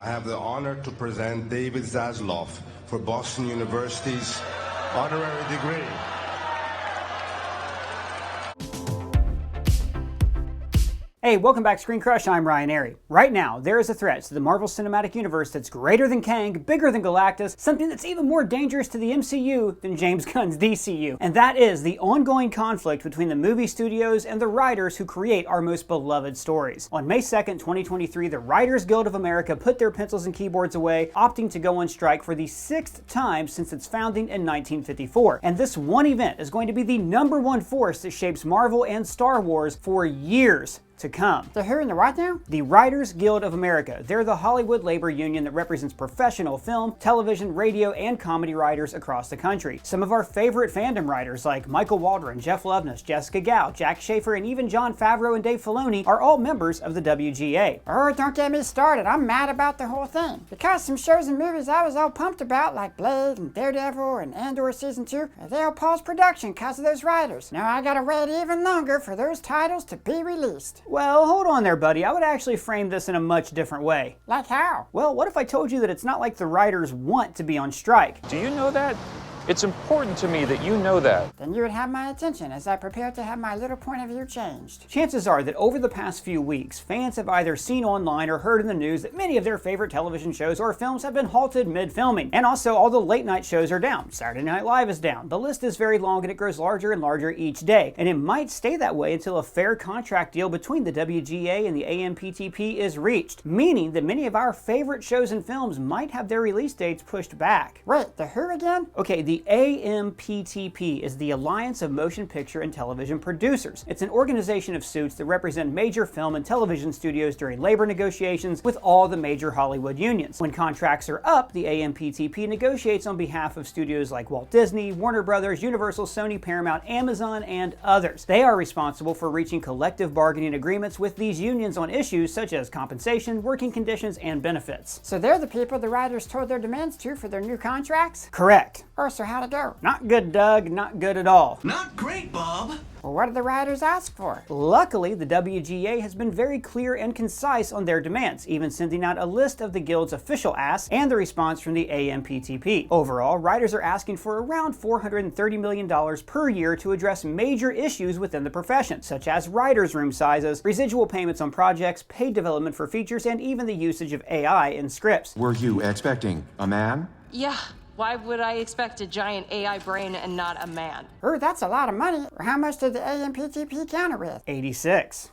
I have the honor to present David Zaslow for Boston University's honorary degree. Hey, welcome back to ScreenCrush. I'm Ryan Airy. Right now, there is a threat to the Marvel Cinematic Universe that's greater than Kang, bigger than Galactus, something that's even more dangerous to the MCU than James Gunn's DCU. And that is the ongoing conflict between the movie studios and the writers who create our most beloved stories. On May 2nd, 2023, the Writers Guild of America put their pencils and keyboards away, opting to go on strike for the 6th time since its founding in 1954. And this one event is going to be the #1 force that shapes Marvel and Star Wars for years to come. They're here in the what now? The Writers Guild of America. They're the Hollywood labor union that represents professional film, television, radio, and comedy writers across the country. Some of our favorite fandom writers like Michael Waldron, Jeff Loveness, Jessica Gao, Jack Schaefer, and even Jon Favreau and Dave Filoni are all members of the WGA. Oh, don't get me started. I'm mad about the whole thing. Because some shows and movies I was all pumped about, like Blade and Daredevil and Andor Season 2, they all paused production because of those writers. Now I gotta wait even longer for those titles to be released. Well, hold on there, buddy. I would actually frame this in a much different way. Like how? Well, what if I told you that it's not like the writers want to be on strike? Do you know that? It's important to me that you know that. Then you would have my attention as I prepare to have my little point of view changed. Chances are that over the past few weeks, fans have either seen online or heard in the news that many of their favorite television shows or films have been halted mid-filming. And also, all the late night shows are down. Saturday Night Live is down. The list is very long and it grows larger and larger each day. And it might stay that way until a fair contract deal between the WGA and the AMPTP is reached, meaning that many of our favorite shows and films might have their release dates pushed back. Wait, the who again? Okay, the AMPTP is the Alliance of Motion Picture and Television Producers. It's an organization of suits that represent major film and television studios during labor negotiations with all the major Hollywood unions. When contracts are up, the AMPTP negotiates on behalf of studios like Walt Disney, Warner Brothers, Universal, Sony, Paramount, Amazon, and others. They are responsible for reaching collective bargaining agreements with these unions on issues such as compensation, working conditions, and benefits. So they're the people the writers told their demands to for their new contracts? Correct. Oh, so how'd it go? Not good, Doug. Not good at all. Not great, Bob. Well, what did the writers ask for? Luckily, the WGA has been very clear and concise on their demands, even sending out a list of the Guild's official asks and the response from the AMPTP. Overall, writers are asking for around $430 million per year to address major issues within the profession, such as writers' room sizes, residual payments on projects, paid development for features, and even the usage of AI in scripts. Were you expecting a man? Yeah. Why would I expect a giant AI brain and not a man? Oh, that's a lot of money. How much did the AMPTP counter with? 86.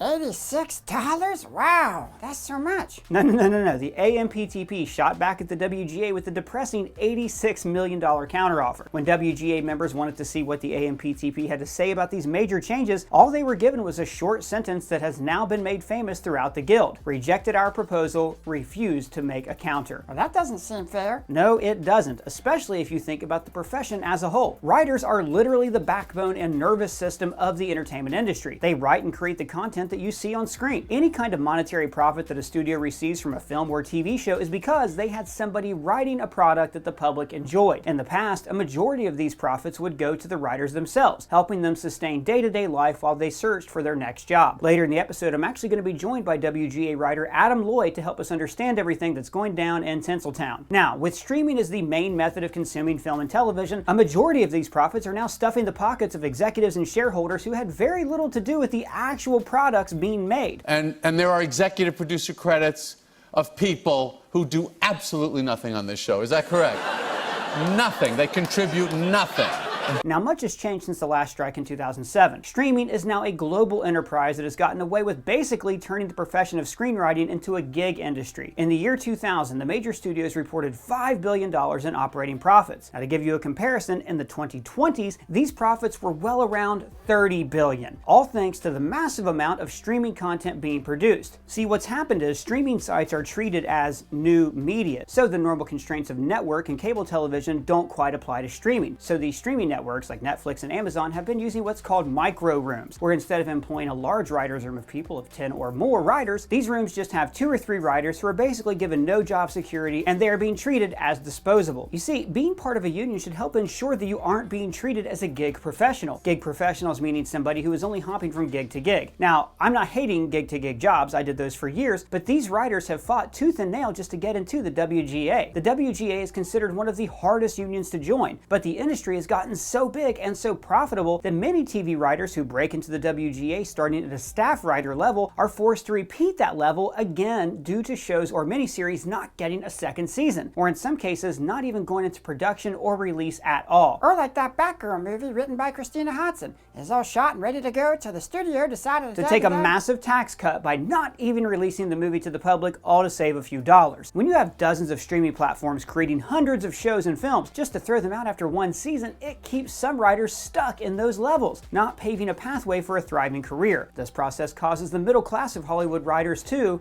$86? Wow, that's so much. No. The AMPTP shot back at the WGA with a depressing $86 million counteroffer. When WGA members wanted to see what the AMPTP had to say about these major changes, all they were given was a short sentence that has now been made famous throughout the Guild. Rejected our proposal, refused to make a counter. Well, that doesn't seem fair. No, it doesn't, especially if you think about the profession as a whole. Writers are literally the backbone and nervous system of the entertainment industry. They write and create the content that you see on screen. Any kind of monetary profit that a studio receives from a film or TV show is because they had somebody writing a product that the public enjoyed. In the past, a majority of these profits would go to the writers themselves, helping them sustain day-to-day life while they searched for their next job. Later in the episode, I'm actually going to be joined by WGA writer Adam Lloyd to help us understand everything that's going down in Tinseltown. Now, with streaming as the main method of consuming film and television, a majority of these profits are now stuffing the pockets of executives and shareholders who had very little to do with the actual products being made. And there are executive producer credits of people who do absolutely nothing on this show. Is that correct? Nothing. They contribute nothing. Now, much has changed since the last strike in 2007. Streaming is now a global enterprise that has gotten away with basically turning the profession of screenwriting into a gig industry. In the year 2000, the major studios reported $5 billion in operating profits. Now, to give you a comparison, in the 2020s, these profits were well around $30 billion, all thanks to the massive amount of streaming content being produced. See, what's happened is streaming sites are treated as new media, so the normal constraints of network and cable television don't quite apply to streaming. So the streaming networks like Netflix and Amazon have been using what's called micro rooms, where instead of employing a large writer's room of people of 10 or more writers, these rooms just have 2 or 3 writers who are basically given no job security and they are being treated as disposable. You see, being part of a union should help ensure that you aren't being treated as a gig professional. Gig professionals meaning somebody who is only hopping from gig to gig. Now, I'm not hating gig to gig jobs, I did those for years, but these writers have fought tooth and nail just to get into the WGA. The WGA is considered one of the hardest unions to join, but the industry has gotten so big and so profitable that many TV writers who break into the WGA starting at a staff writer level are forced to repeat that level again due to shows or miniseries not getting a second season, or in some cases not even going into production or release at all. Or like that Batgirl movie written by Christina Hodson. It's all shot and ready to go till the studio decided to take a massive tax cut by not even releasing the movie to the public, all to save a few dollars. When you have dozens of streaming platforms creating hundreds of shows and films just to throw them out after one season, it keeps some writers stuck in those levels, not paving a pathway for a thriving career. This process causes the middle class of Hollywood writers to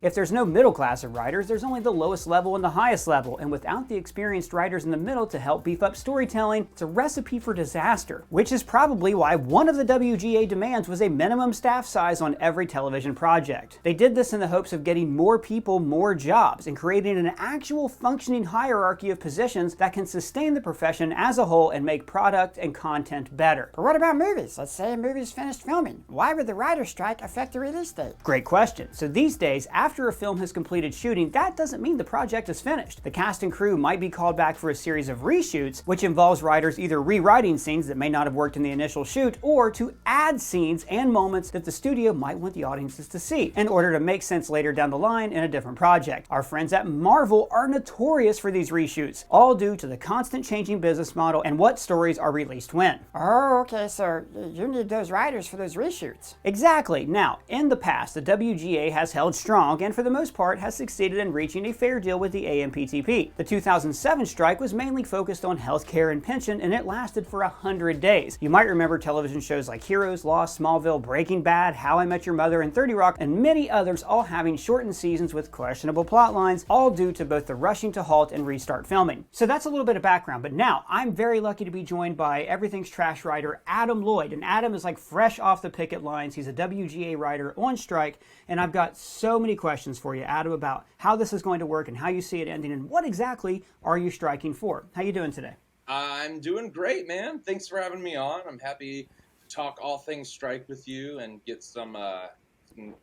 If there's no middle class of writers, there's only the lowest level and the highest level, and without the experienced writers in the middle to help beef up storytelling, it's a recipe for disaster, which is probably why one of the WGA demands was a minimum staff size on every television project. They did this in the hopes of getting more people more jobs and creating an actual functioning hierarchy of positions that can sustain the profession as a whole and make product and content better. But what about movies? Let's say a movie's finished filming. Why would the writer's strike affect the release date? Great question. So these days, after a film has completed shooting, that doesn't mean the project is finished. The cast and crew might be called back for a series of reshoots, which involves writers either rewriting scenes that may not have worked in the initial shoot, or to add scenes and moments that the studio might want the audiences to see, in order to make sense later down the line in a different project. Our friends at Marvel are notorious for these reshoots, all due to the constant changing business model and what stories are released when. Oh, okay, so you need those writers for those reshoots. Exactly. Now, in the past, the WGA has held strong and for the most part has succeeded in reaching a fair deal with the AMPTP. The 2007 strike was mainly focused on healthcare and pension, and it lasted for 100 days. You might remember television shows like Heroes, Lost, Smallville, Breaking Bad, How I Met Your Mother, and 30 Rock, and many others all having shortened seasons with questionable plot lines, all due to both the rushing to halt and restart filming. So that's a little bit of background, but now I'm very lucky to be joined by Everything's Trash writer Adam Lloyd, and Adam is like fresh off the picket lines. He's a WGA writer on strike, and I've got so many questions for you, Adam, about how this is going to work and how you see it ending and what exactly are you striking for. How you doing today? I'm doing great, man. Thanks for having me on. I'm happy to talk all things strike with you and get some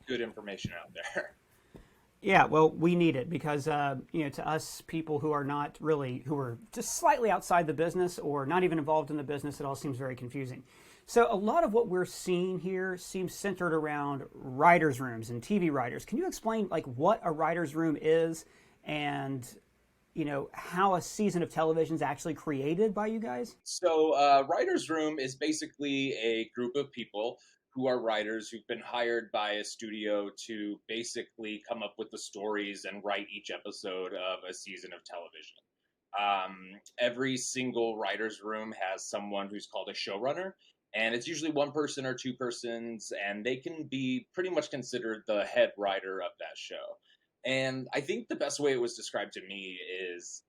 good information out there. Yeah, well, we need it because, to us people who are not really, who are just slightly outside the business or not even involved in the business, it all seems very confusing. So a lot of what we're seeing here seems centered around writers' rooms and TV writers. Can you explain like what a writer's room is and, how a season of television is actually created by you guys? So writer's room is basically a group of people who are writers who've been hired by a studio to basically come up with the stories and write each episode of a season of television. Every single writer's room has someone who's called a showrunner. And it's usually one person or two persons, and they can be pretty much considered the head writer of that show. And I think the best way it was described to me is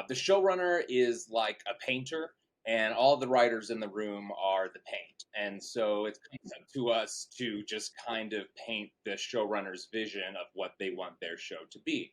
the showrunner is like a painter, and all the writers in the room are the paint. And so it's up to us to just kind of paint the showrunner's vision of what they want their show to be.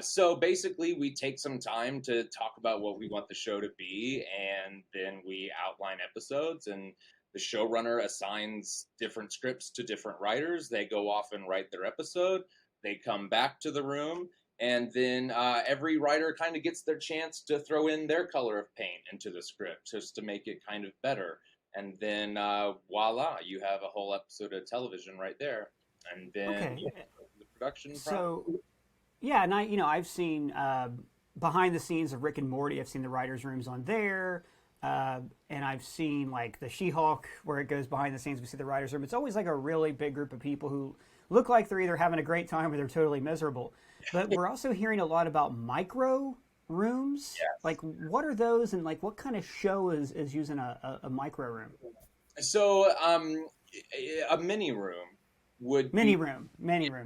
So basically, we take some time to talk about what we want the show to be, and then we outline episodes, and the showrunner assigns different scripts to different writers. They go off and write their episode. They come back to the room, and then every writer kind of gets their chance to throw in their color of paint into the script just to make it kind of better. And then voila, you have a whole episode of television right there. And then the production process. Yeah, and I've seen behind the scenes of Rick and Morty. I've seen the writers' rooms on there, and I've seen like the She-Hulk where it goes behind the scenes. We see the writers' room. It's always like a really big group of people who look like they're either having a great time or they're totally miserable. But we're also hearing a lot about micro rooms. Yes. Like, what are those, and like what kind of show is using a micro room? So a mini room would mini room.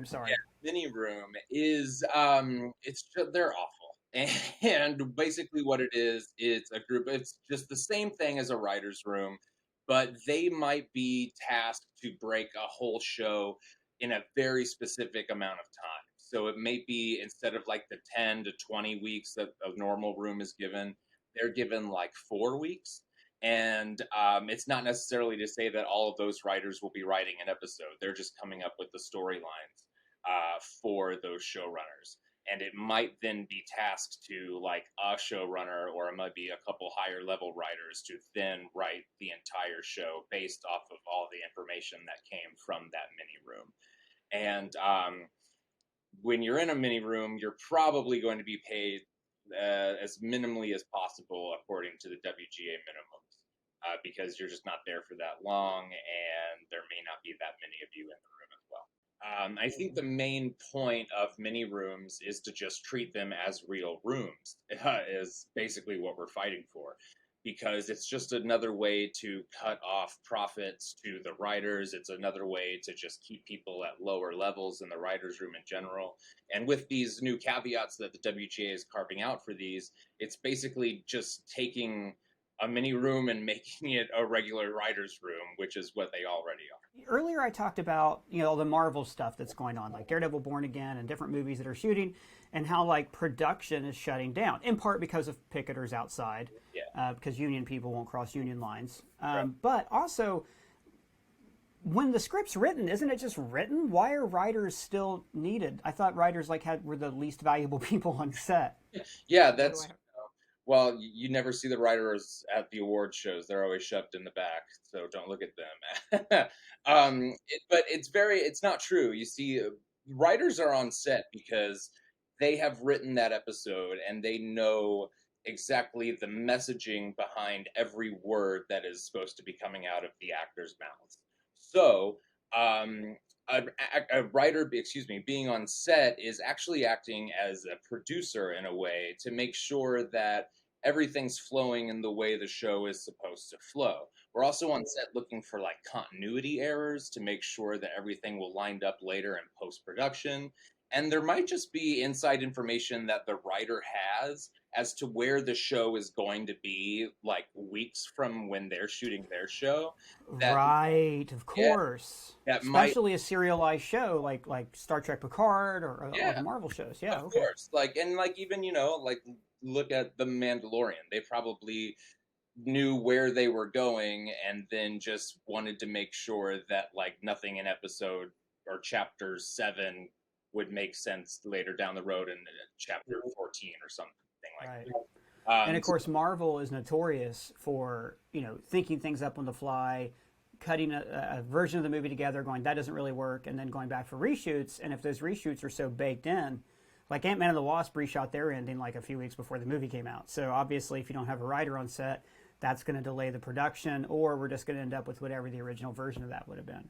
Sorry. Yeah, mini room is they're awful. And basically what it is, it's a group, it's just the same thing as a writer's room, but they might be tasked to break a whole show in a very specific amount of time. So it may be, instead of like the 10 to 20 weeks that a normal room is given, they're given like 4 weeks. And it's not necessarily to say that all of those writers will be writing an episode. They're just coming up with the storylines for those showrunners. And it might then be tasked to like a showrunner, or it might be a couple higher level writers to then write the entire show based off of all the information that came from that mini room. And when you're in a mini room, you're probably going to be paid as minimally as possible according to the WGA minimums, because you're just not there for that long, and there may not be that many of you in the room as well. I think the main point of mini rooms is to just treat them as real rooms, is basically what we're fighting for. Because it's just another way to cut off profits to the writers. It's another way to just keep people at lower levels in the writer's room in general. And with these new caveats that the WGA is carving out for these, it's basically just taking a mini room and making it a regular writer's room, which is what they already are. Earlier I talked about, the Marvel stuff that's going on, like Daredevil, Born Again, and different movies that are shooting, and how like production is shutting down, in part because of picketers outside, because union people won't cross union lines. But also, when the script's written, isn't it just written? Why are writers still needed? I thought writers were the least valuable people on set. Yeah, that's... Well, you never see the writers at the award shows. They're always shoved in the back, so don't look at them. But it's not true. You see, writers are on set because they have written that episode and they know exactly the messaging behind every word that is supposed to be coming out of the actors' mouths. So, a writer, being on set is actually acting as a producer in a way to make sure that everything's flowing in the way the show is supposed to flow. We're also on set looking for like continuity errors to make sure that everything will line up later in post-production. And there might just be inside information that the writer has as to where the show is going to be like weeks from when they're shooting their show. Right, of course. That Especially a serialized show like Star Trek Picard or the Marvel shows. Yeah, of course. Even, look at The Mandalorian. They probably knew where they were going and then just wanted to make sure that like nothing in episode or chapter 7 would make sense later down the road in chapter 14 or something like that. And of course, Marvel is notorious for, thinking things up on the fly, cutting a version of the movie together, going, that doesn't really work, and then going back for reshoots. And if those reshoots are so baked in, like Ant-Man and the Wasp reshot their ending like a few weeks before the movie came out. So obviously, if you don't have a writer on set, that's going to delay the production, or we're just going to end up with whatever the original version of that would have been.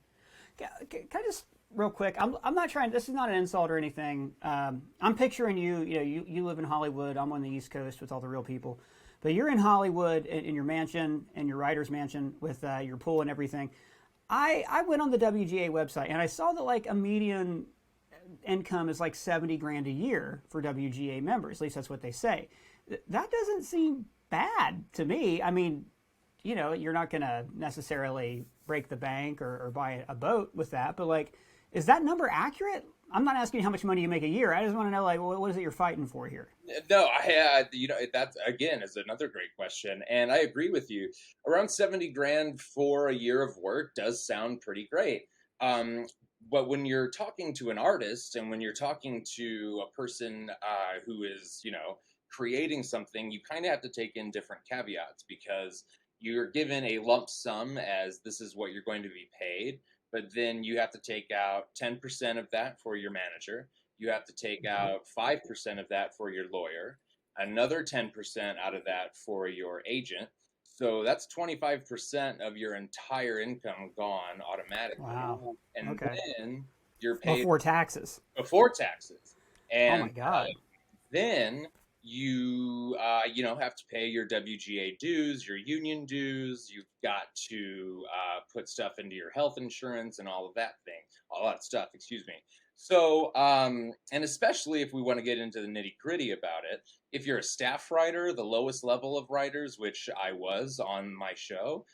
Can I just, real quick, I'm not trying, this is not an insult or anything. I'm picturing you live in Hollywood. I'm on the East Coast with all the real people. But you're in Hollywood in your mansion, in your writer's mansion with your pool and everything. I went on the WGA website and I saw that like a median income is like $70,000 a year for WGA members. At least that's what they say. That doesn't seem bad to me. I mean, you're not going to necessarily break the bank or buy a boat with that, but like, is that number accurate? I'm not asking you how much money you make a year. I just want to know, like, what is it you're fighting for here? No, that's, again, is another great question. And I agree with you. Around $70,000 for a year of work does sound pretty great. But when you're talking to an artist and when you're talking to a person who is, creating something, you kind of have to take in different caveats, because you're given a lump sum as this is what you're going to be paid. But then you have to take out 10% of that for your manager. You have to take out 5% of that for your lawyer, another 10% out of that for your agent. So that's 25% of your entire income gone automatically. Wow. And then you're paid before taxes. Before taxes. And oh my God. Then you have to pay your WGA dues, your union dues. You've got to put stuff into your health insurance and all of that stuff. So, and especially if we want to get into the nitty gritty about it, if you're a staff writer, the lowest level of writers, which I was on my show,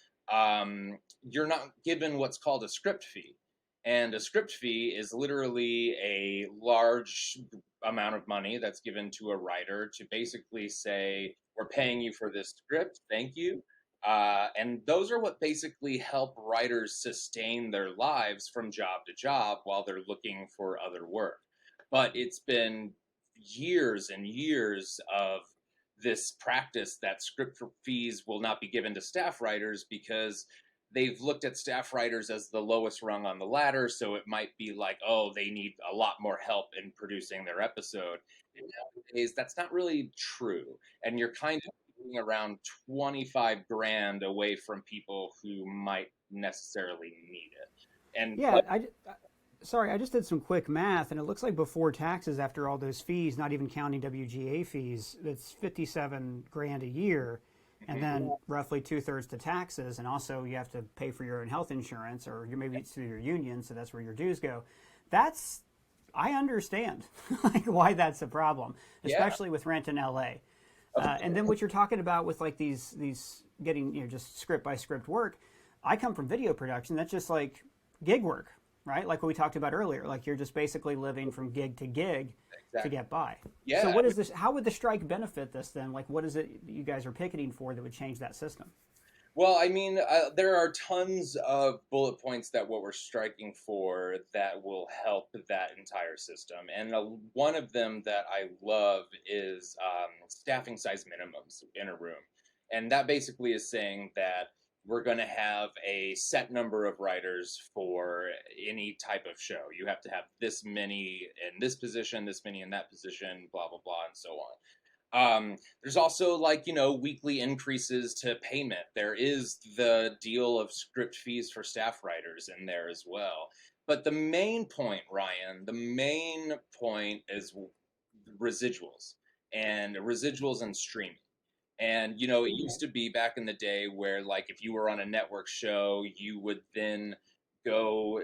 you're not given what's called a script fee. And a script fee is literally a large amount of money that's given to a writer to basically say, we're paying you for this script, thank you. And those are what basically help writers sustain their lives from job to job while they're looking for other work. But it's been years and years of this practice that script fees will not be given to staff writers because they've looked at staff writers as the lowest rung on the ladder. So it might be like, oh, they need a lot more help in producing their episode. And nowadays, that's not really true. And you're kind of around 25 grand away from people who might necessarily need it. And yeah, sorry, I just did some quick math, and it looks like before taxes, after all those fees, not even counting WGA fees, it's 57 grand a year, and then roughly 2/3 to taxes, and also you have to pay for your own health insurance, or maybe it's through your union, so that's where your dues go. I understand like why that's a problem, especially with rent in LA. And then what you're talking about with like these getting just script by script work, I come from video production. That's just like gig work, right? Like what we talked about earlier. Like you're just basically living from gig to gig to get by. Yeah. So what is this? How would the strike benefit this then? Like what is it you guys are picketing for that would change that system? Well, I mean, there are tons of bullet points that what we're striking for that will help that entire system. And one of them that I love is staffing size minimums in a room. And that basically is saying that we're going to have a set number of writers for any type of show. You have to have this many in this position, this many in that position, blah, blah, blah, and so on. There's also weekly increases to payment. There is the deal of script fees for staff writers in there as well. But the main point, Ryan, is residuals and streaming. And, it used to be back in the day where if you were on a network show, you would then go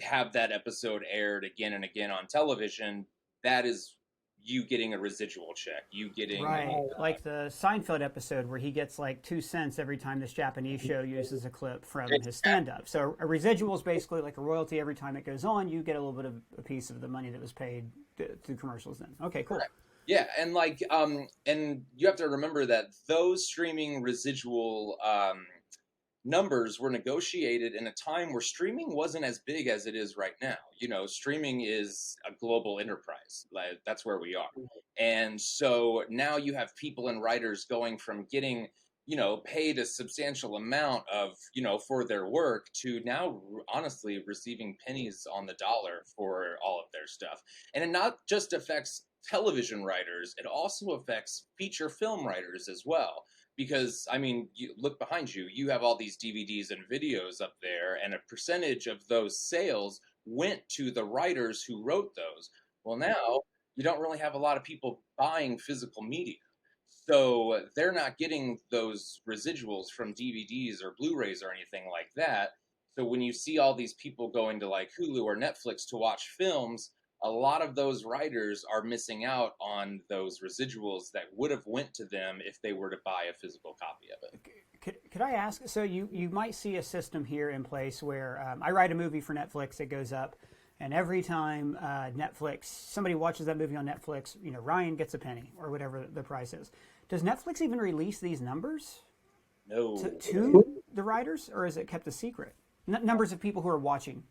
have that episode aired again and again on television. That is you getting a residual check, you getting like the Seinfeld episode where he gets 2 cents every time this Japanese show uses a clip from his stand-up. So a residual is basically like a royalty every time it goes on. You get a little bit of a piece of the money that was paid through commercials. Then okay, cool. Correct. Yeah, and and you have to remember that those streaming residual numbers were negotiated in a time where streaming wasn't as big as it is right now. Streaming is a global enterprise. That's where we are. And so now you have people and writers going from getting, paid a substantial amount of, for their work to now honestly receiving pennies on the dollar for all of their stuff. And it not just affects television writers, it also affects feature film writers as well. Because, you look behind you, you have all these DVDs and videos up there, and a percentage of those sales went to the writers who wrote those. Well, now you don't really have a lot of people buying physical media. So they're not getting those residuals from DVDs or Blu-rays or anything like that. So when you see all these people going to Hulu or Netflix to watch films, a lot of those writers are missing out on those residuals that would have went to them if they were to buy a physical copy of it. Could I ask, so you might see a system here in place where I write a movie for Netflix, it goes up, and every time somebody watches that movie on Netflix, Ryan gets a penny or whatever the price is. Does Netflix even release these numbers? No. To the writers, or is it kept a secret? Numbers of people who are watching,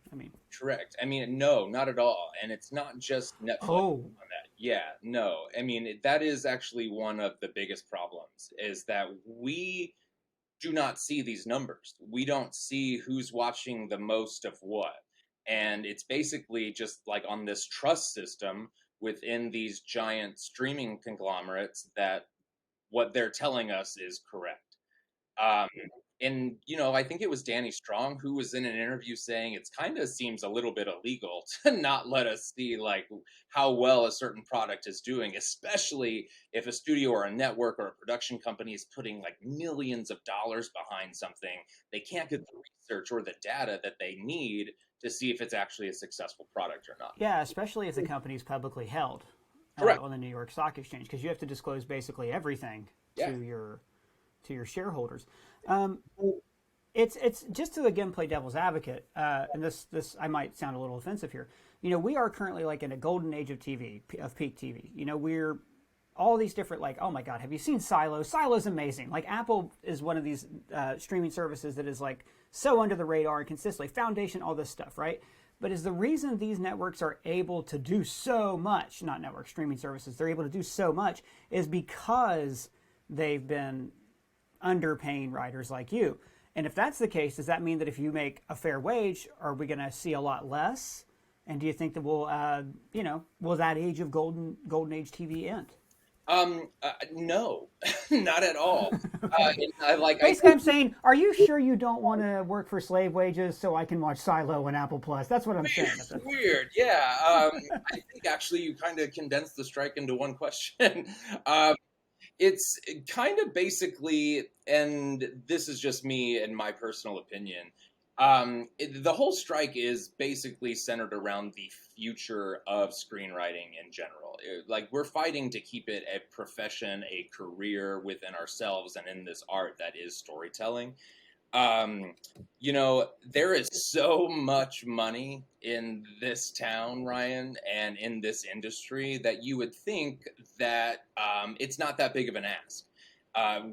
Correct. No, not at all. And it's not just Netflix on that. Yeah, no. That is actually one of the biggest problems, is that we do not see these numbers. We don't see who's watching the most of what. And it's basically just on this trust system within these giant streaming conglomerates that what they're telling us is correct. And, I think it was Danny Strong who was in an interview saying it kind of seems a little bit illegal to not let us see how well a certain product is doing, especially if a studio or a network or a production company is putting millions of dollars behind something. They can't get the research or the data that they need to see if it's actually a successful product or not. Yeah, especially if the company's publicly held on the New York Stock Exchange, because you have to disclose basically everything to your shareholders. It's just to again play devil's advocate, and this I might sound a little offensive here. We are currently like in a golden age of TV, of peak TV. We're all these different, like, oh my God, have you seen Silo? Silo's amazing. Like, Apple is one of these streaming services that is like so under the radar and consistently Foundation, all this stuff, right? But is the reason these networks are able to do so much, not network streaming services, they're able to do so much is because they've been underpaying writers like you. And if that's the case, does that mean that if you make a fair wage, are we going to see a lot less? And do you think that will that age of golden age TV end? No, not at all. Basically, I'm saying, are you sure you don't want to work for slave wages so I can watch Silo and Apple Plus? That's what I'm saying. Weird, yeah. I think actually you kind of condensed the strike into one question. It's kind of basically, and this is just me and my personal opinion, the whole strike is basically centered around the future of screenwriting in general. Like, we're fighting to keep it a profession, a career within ourselves and in this art that is storytelling. There is so much money in this town, Ryan, and in this industry that you would think that it's not that big of an ask. As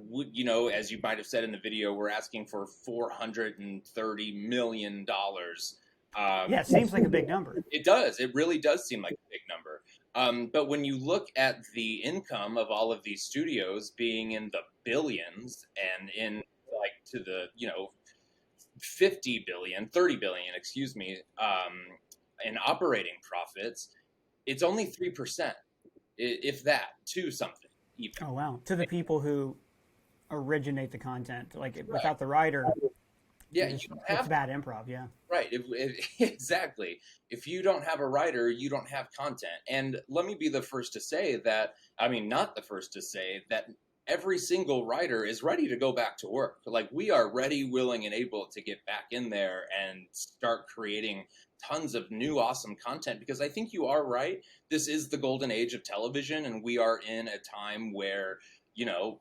you might have said in the video, we're asking for $430 million. Yeah, it seems like a big number. It does. It really does seem like a big number. But when you look at the income of all of these studios being in the billions and in like to the 50 billion, 30 billion, excuse me, in operating profits, it's only 3%, if that, to something. Even. Oh wow! To the people who originate the content, like without the writer, it's bad improv. Yeah, right. Exactly. If you don't have a writer, you don't have content. And let me be the first to say that. I mean, not the first to say that. Every single writer is ready to go back to work. Like, we are ready, willing, and able to get back in there and start creating tons of new awesome content, because I think you are right. This is the golden age of television, and we are in a time where,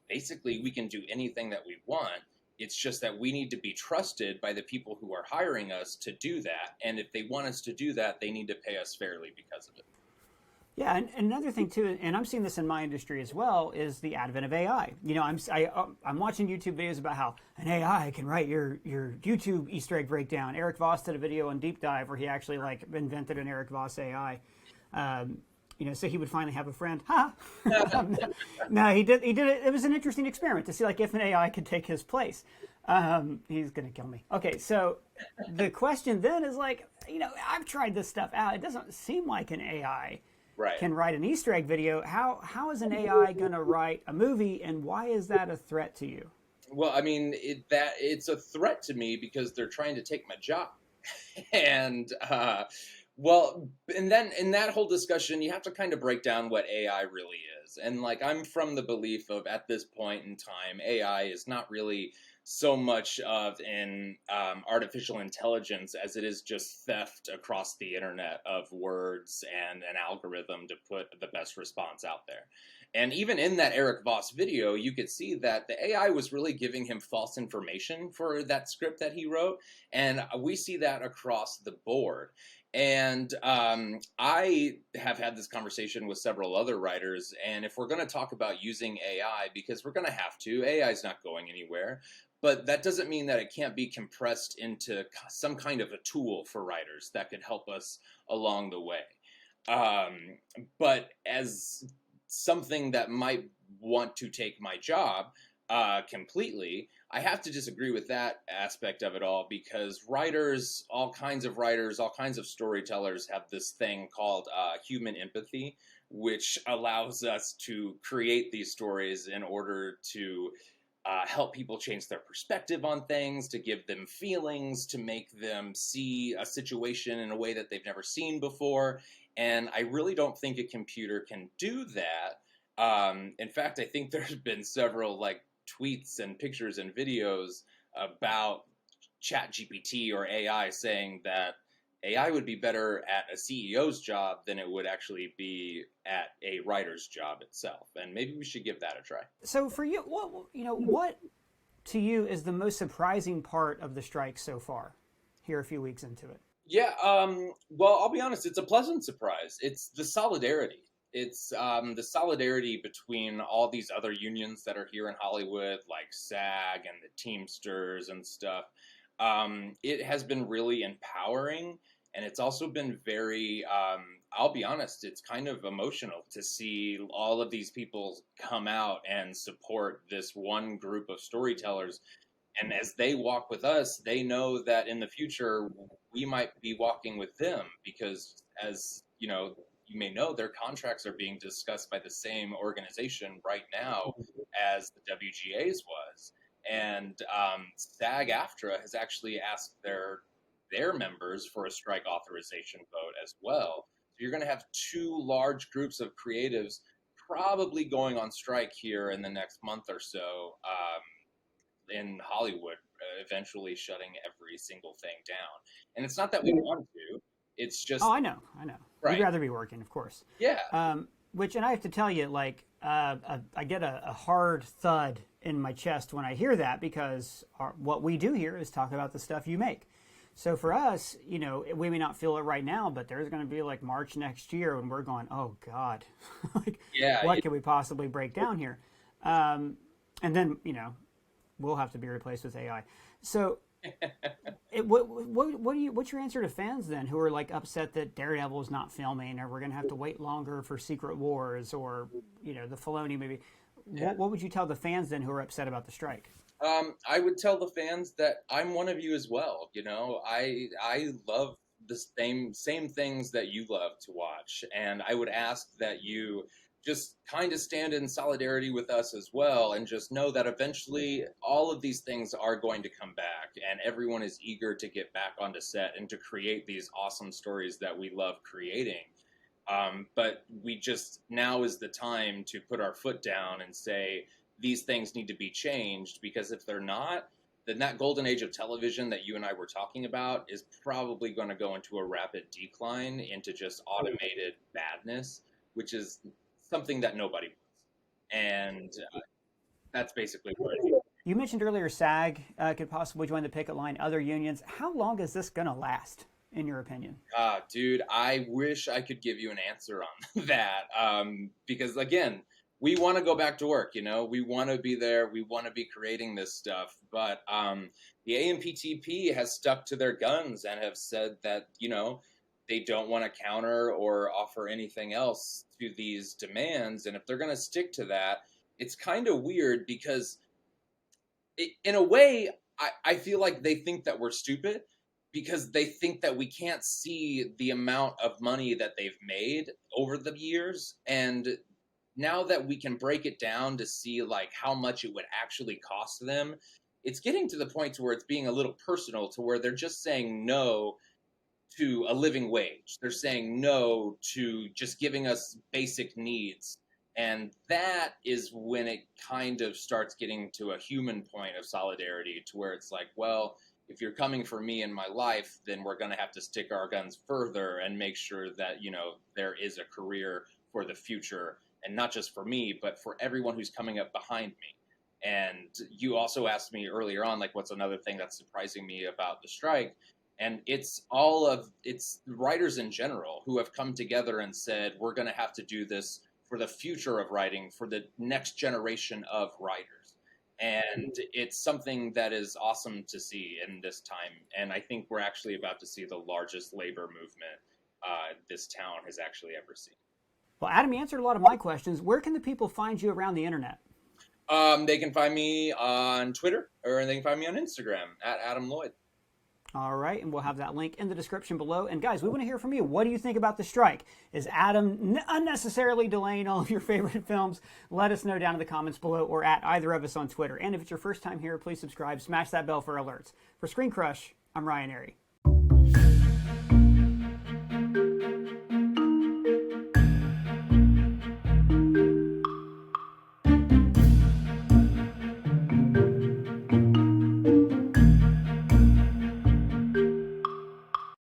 basically we can do anything that we want. It's just that we need to be trusted by the people who are hiring us to do that. And if they want us to do that, they need to pay us fairly because of it. Yeah, and another thing too, and I'm seeing this in my industry as well, is the advent of AI. I'm watching YouTube videos about how an AI can write your YouTube Easter egg breakdown. Eric Voss did a video on Deep Dive where he actually invented an Eric Voss AI. So he would finally have a friend. No, he did it. It was an interesting experiment to see if an AI could take his place. He's gonna kill me. Okay, so the question then is I've tried this stuff out. It doesn't seem like an AI. Right. Can write an Easter egg video. How is an AI going to write a movie, and why is that a threat to you? Well, I mean, it's a threat to me because they're trying to take my job. And, and then in that whole discussion, you have to kind of break down what AI really is. And, I'm from the belief of, at this point in time, AI is not really so much of an artificial intelligence as it is just theft across the internet of words and an algorithm to put the best response out there. And even in that Eric Voss video, you could see that the AI was really giving him false information for that script that he wrote. And we see that across the board. And I have had this conversation with several other writers, and if we're going to talk about using AI, because we're going to have to, AI is not going anywhere, but that doesn't mean that it can't be compressed into some kind of a tool for writers that could help us along the way. But as something that might want to take my job completely, I have to disagree with that aspect of it all, because writers, all kinds of storytellers have this thing called human empathy, which allows us to create these stories in order to help people change their perspective on things, to give them feelings, to make them see a situation in a way that they've never seen before. And I really don't think a computer can do that. In fact, I think there's been several tweets and pictures and videos about ChatGPT or AI saying that AI would be better at a CEO's job than it would actually be at a writer's job itself. And maybe we should give that a try. So for you, what to you is the most surprising part of the strike so far? Here, a few weeks into it. Yeah, well, I'll be honest, it's a pleasant surprise. It's the solidarity. It's the solidarity between all these other unions that are here in Hollywood, like SAG and the Teamsters and stuff. It has been really empowering, and it's also been very, I'll be honest, it's kind of emotional to see all of these people come out and support this one group of storytellers. And as they walk with us, they know that in the future, we might be walking with them because, as you know, you may know, their contracts are being discussed by the same organization right now as the WGA's was. And SAG-AFTRA has actually asked their members for a strike authorization vote as well. So you're going to have two large groups of creatives probably going on strike here in the next month or so in Hollywood, eventually shutting every single thing down. And it's not that we want to. It's just... Oh, I know. Right. We'd rather be working, of course. Yeah. And I have to tell you, like, I get a hard thud in my chest when I hear that because what we do here is talk about the stuff you make. So for us, you know, we may not feel it right now, but there's going to be like March next year when we're going, oh God, like, what can we possibly break down here? And then, you know, we'll have to be replaced with AI. So what's your answer to fans then who are like upset that Daredevil is not filming, or we're going to have to wait longer for Secret Wars, or, you know, the Filoni movie? Yeah. What would you tell the fans then who are upset about the strike? I would tell the fans that I'm one of you as well. You know, I love the same things that you love to watch, and I would ask that you just kind of stand in solidarity with us as well, and just know that eventually all of these things are going to come back, and everyone is eager to get back onto set and to create these awesome stories that we love creating. But we just, now is the time to put our foot down and say, these things need to be changed, because if they're not, then that golden age of television that you and I were talking about is probably going to go into a rapid decline into just automated badness, which is something that nobody wants. And that's basically what it is. You mentioned earlier SAG could possibly join the picket line, other unions. How long is this going to last, in your opinion? Dude, I wish I could give you an answer on that. Because, again, we want to go back to work, you know? We want to be there. We want to be creating this stuff. But the AMPTP has stuck to their guns and have said that, you know, they don't want to counter or offer anything else to these demands. And if they're going to stick to that, it's kind of weird because in a way, I feel like they think that we're stupid because they think that we can't see the amount of money that they've made over the years. And now that we can break it down to see like how much it would actually cost them, it's getting to the point to where it's being a little personal, to where they're just saying no to a living wage. They're saying no to just giving us basic needs. And that is when it kind of starts getting to a human point of solidarity, to where it's like, well, if you're coming for me in my life, then we're going to have to stick our guns further and make sure that, you know, there is a career for the future. And not just for me, but for everyone who's coming up behind me. And you also asked me earlier on, like, what's another thing that's surprising me about the strike? And it's writers in general who have come together and said, we're going to have to do this for the future of writing, for the next generation of writers. And it's something that is awesome to see in this time. And I think we're actually about to see the largest labor movement this town has actually ever seen. Well, Adam, you answered a lot of my questions. Where can the people find you around the internet? They can find me on Twitter, or they can find me on Instagram at Adam Lloyd. All right, and we'll have that link in the description below. And guys, we want to hear from you. What do you think about the strike? Is Adam unnecessarily delaying all of your favorite films? Let us know down in the comments below, or at either of us on Twitter. And if it's your first time here, please subscribe, smash that bell for alerts. For ScreenCrush, I'm Ryan Airy.